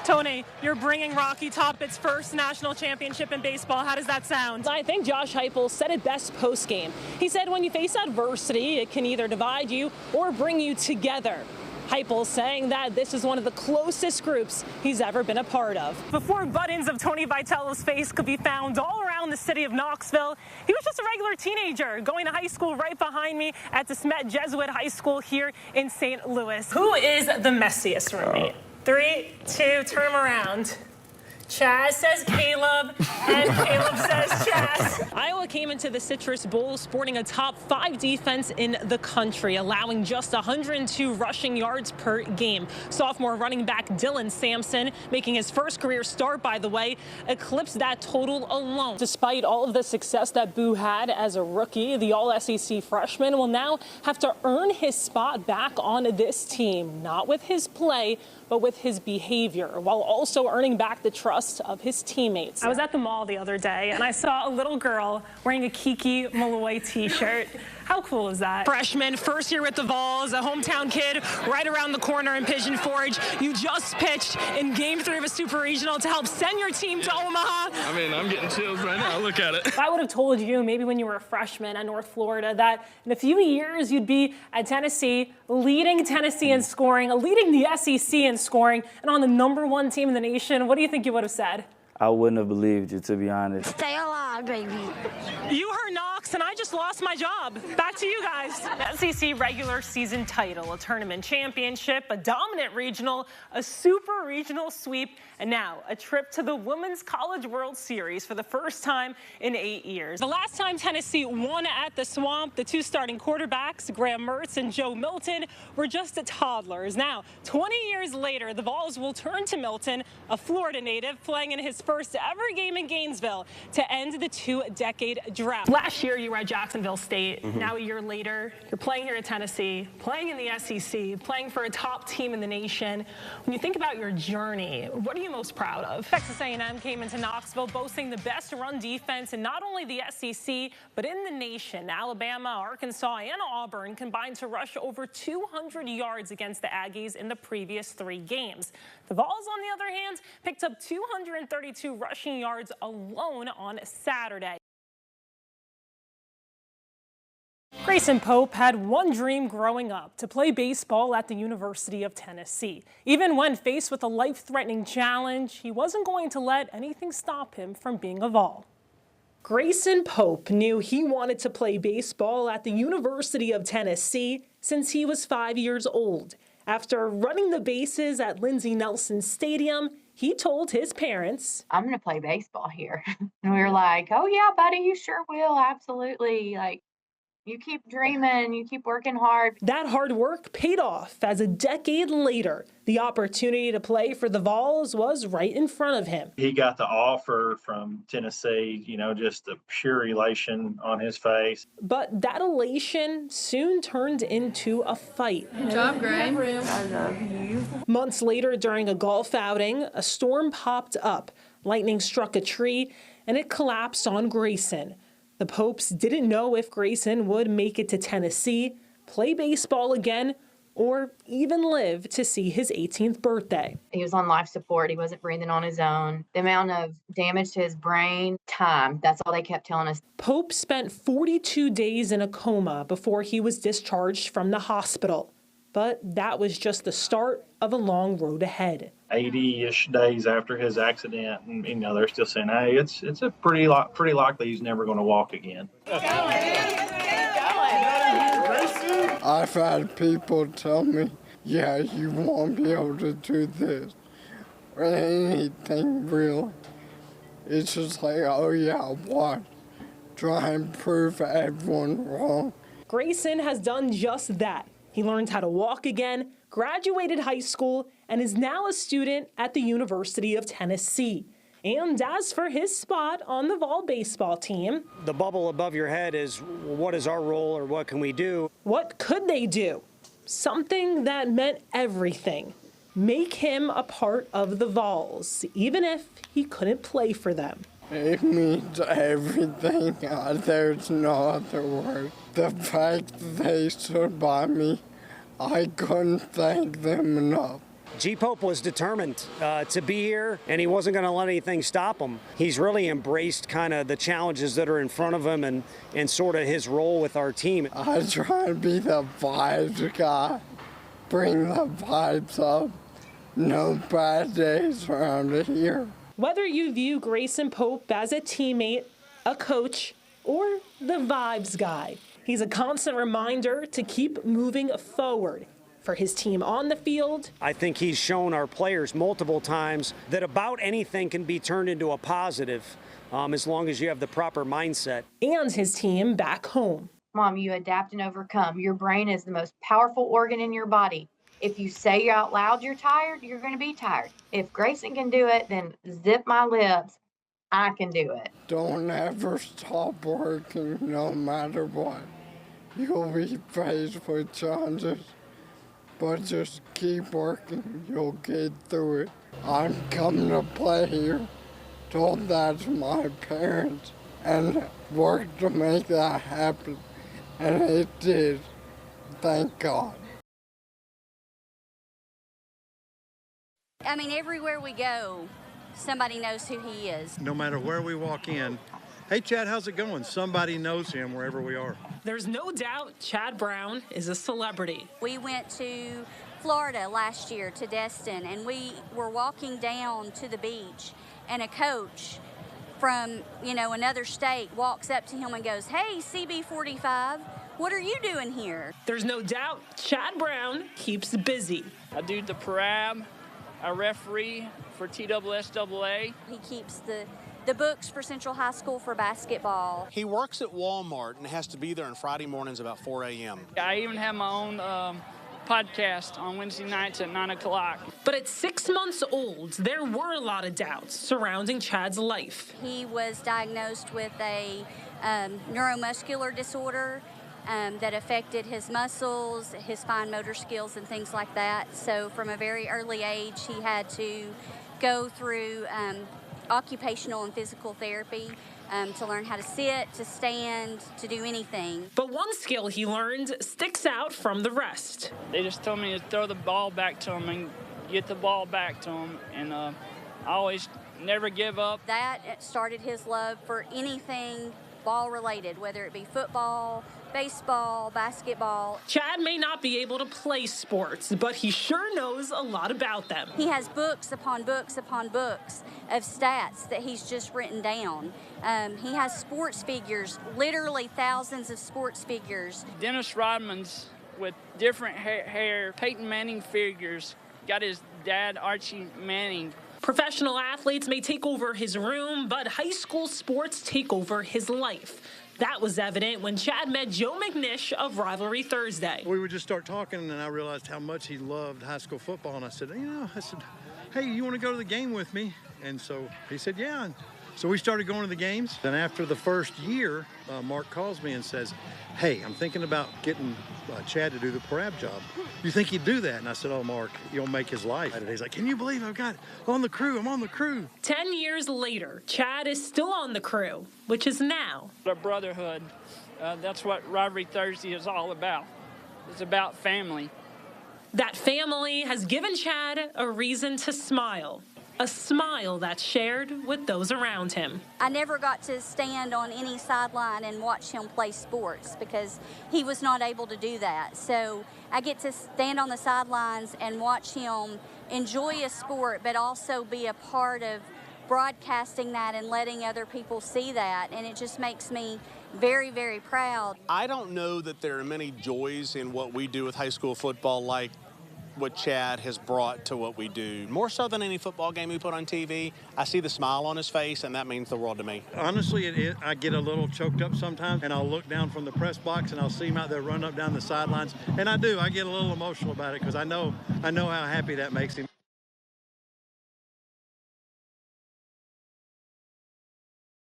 Tony, you're bringing Rocky Top its first national championship in baseball. How does that sound? I think Josh Heupel said it best post-game. He said when you face adversity, it can either divide you or bring you together. Heupel saying that this is one of the closest groups he's ever been a part of. Before buttons of Tony Vitello's face could be found all around the city of Knoxville, he was just a regular teenager going to high school right behind me at DeSmet Jesuit High School here in St. Louis. Who is the messiest roommate? 3, 2, turn him around. Chaz says Caleb, and Caleb says Chaz. Iowa came into the Citrus Bowl sporting a top 5 defense in the country, allowing just 102 rushing yards per game. Sophomore running back Dylan Sampson, making his first career start, by the way, eclipsed that total alone. Despite all of the success that Boo had as a rookie, the All-SEC freshman will now have to earn his spot back on this team, not with his play, but with his behavior, while also earning back the trust of his teammates. I was at the mall the other day, and I saw a little girl wearing a Kiki Malloy t-shirt. How cool is that? Freshman, first year with the Vols, a hometown kid right around the corner in Pigeon Forge. You just pitched in Game 3 of a Super Regional to help send your team to Omaha. I mean, I'm getting chills right now. Look at it. If I would have told you maybe when you were a freshman at North Florida that in a few years you'd be at Tennessee, leading Tennessee in scoring, leading the SEC in scoring, and on the #1 team in the nation, what do you think you would have said? I wouldn't have believed you, to be honest. Stay alive, baby. You heard Knox, and I just lost my job. Back to you guys. SEC regular season title, a tournament championship, a dominant regional, a super regional sweep, and now a trip to the Women's College World Series for the first time in 8 years. The last time Tennessee won at the Swamp, the 2 starting quarterbacks, Graham Mertz and Joe Milton, were just toddlers. Now, 20 years later, the Vols will turn to Milton, a Florida native, playing in his first ever game in Gainesville to end the 2-decade drought. Last year, you were at Jacksonville State. Now, a year later, you're playing here at Tennessee, playing in the SEC, playing for a top team in the nation. When you think about your journey, what are you most proud of? Texas A&M came into Knoxville boasting the best run defense in not only the SEC, but in the nation. Alabama, Arkansas, and Auburn combined to rush over 200 yards against the Aggies in the previous 3 games. The Vols, on the other hand, picked up 232 rushing yards alone on Saturday. Grayson Pope had one dream growing up: to play baseball at the University of Tennessee. Even when faced with a life-threatening challenge, he wasn't going to let anything stop him from being a Vol. Grayson Pope knew he wanted to play baseball at the University of Tennessee since he was 5 years old. After running the bases at Lindsey Nelson Stadium, he told his parents, "I'm going to play baseball here." And we were like, "Oh yeah, buddy, you sure will. Absolutely. Like, you keep dreaming, you keep working hard." That hard work paid off, as a decade later, the opportunity to play for the Vols was right in front of him. He got the offer from Tennessee, just the pure elation on his face. But that elation soon turned into a fight. Good job, Gray. I love you. Months later, during a golf outing, a storm popped up. Lightning struck a tree, and it collapsed on Grayson. The Popes didn't know if Grayson would make it to Tennessee, play baseball again, or even live to see his 18th birthday. He was on life support. He wasn't breathing on his own. The amount of damage to his brain, time, that's all they kept telling us. Pope spent 42 days in a coma before he was discharged from the hospital. But that was just the start of a long road ahead. 80-ish days after his accident, and they're still saying, "Hey, it's a pretty likely he's never going to walk again." I've had people tell me, "Yeah, you won't be able to do this or anything real." It's just like, oh yeah, what? Try and prove everyone wrong. Grayson has done just that. He learned how to walk again, graduated high school, and is now a student at the University of Tennessee. And as for his spot on the Vol baseball team, the bubble above your head is, what is our role or what can we do? What could they do? Something that meant everything. Make him a part of the Vols, even if he couldn't play for them. It means everything. There's no other word. The fact that they stood by me, I couldn't thank them enough. G. Pope was determined to be here, and he wasn't going to let anything stop him. He's really embraced kind of the challenges that are in front of him and sort of his role with our team. I try to be the vibes guy, bring the vibes up. No bad days around here. Whether you view Grayson Pope as a teammate, a coach, or the vibes guy, he's a constant reminder to keep moving forward for his team on the field. I think he's shown our players multiple times that about anything can be turned into a positive as long as you have the proper mindset. And his team back home. Mom, you adapt and overcome. Your brain is the most powerful organ in your body. If you say out loud you're tired, you're going to be tired. If Grayson can do it, then zip my lips. I can do it. Don't ever stop working no matter what. You'll be faced with challenges, but just keep working. You'll get through it. I'm coming to play here. Told that to my parents and worked to make that happen. And it did. Thank God. I mean, everywhere we go, somebody knows who he is. No matter where we walk in, hey, Chad, how's it going? Somebody knows him wherever we are. There's no doubt Chad Brown is a celebrity. We went to Florida last year to Destin, and we were walking down to the beach, and a coach from, another state walks up to him and goes, "Hey, CB45, what are you doing here?" There's no doubt Chad Brown keeps busy. I do the parab. I referee for TSSAA. He keeps the books for Central High School for basketball. He works at Walmart and has to be there on Friday mornings about 4 a.m. I even have my own podcast on Wednesday nights at 9 o'clock. But at 6 months old, there were a lot of doubts surrounding Chad's life. He was diagnosed with a neuromuscular disorder that affected his muscles, his fine motor skills, and things like that. So from a very early age, he had to go through occupational and physical therapy to learn how to sit, to stand, to do anything. But one skill he learned sticks out from the rest. They just told me to throw the ball back to him and get the ball back to him, and I always never give up. That started his love for anything ball-related, whether it be football, baseball, basketball. Chad may not be able to play sports, but he sure knows a lot about them. He has books upon books upon books of stats that he's just written down. He has sports figures, literally thousands of sports figures. Dennis Rodman's with different hair, Peyton Manning figures, got his dad, Archie Manning. Professional athletes may take over his room, but high school sports take over his life. That was evident when Chad met Joe McNish of Rivalry Thursday. We would just start talking, and I realized how much he loved high school football. And I said, hey, you want to go to the game with me? And so he said, yeah. So we started going to the games. Then after the first year, Mark calls me and says, hey, I'm thinking about getting Chad to do the parab job. You think he'd do that? And I said, oh, Mark, you'll make his life. And he's like, can you believe I've got on the crew? I'm on the crew. 10 years later, Chad is still on the crew, which is now A brotherhood. That's what Rivalry Thursday is all about. It's about family. That family has given Chad a reason to smile. A smile that's shared with those around him. I never got to stand on any sideline and watch him play sports because he was not able to do that. So I get to stand on the sidelines and watch him enjoy a sport, but also be a part of broadcasting that and letting other people see that. And it just makes me very, very proud. I don't know that there are many joys in what we do with high school football like what Chad has brought to what we do. More so than any football game we put on TV, I see the smile on his face, and that means the world to me. Honestly, I get a little choked up sometimes, and I'll look down from the press box, and I'll see him out there run up down the sidelines, and I get a little emotional about it because I know how happy that makes him.